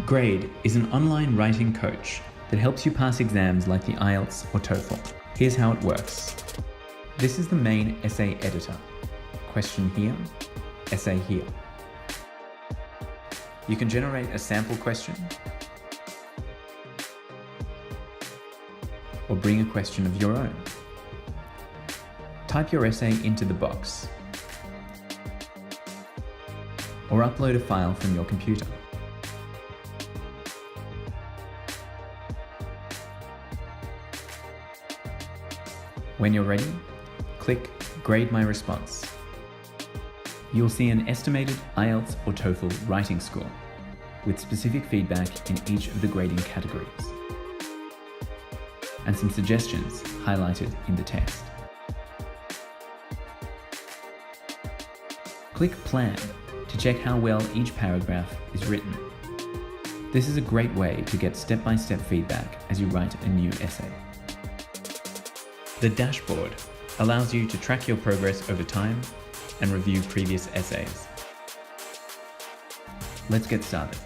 Graid is an online writing coach that helps you pass exams like the IELTS or TOEFL. Here's how it works. This is the main essay editor. Question here, essay here. You can generate a sample question or bring a question of your own. Type your essay into the box or upload a file from your computer. When you're ready, click Grade My Response. You'll see an estimated IELTS or TOEFL writing score with specific feedback in each of the grading categories and some suggestions highlighted in the test. Click Plan to check how well each paragraph is written. This is a great way to get step-by-step feedback as you write a new essay. The dashboard allows you to track your progress over time and review previous essays. Let's get started.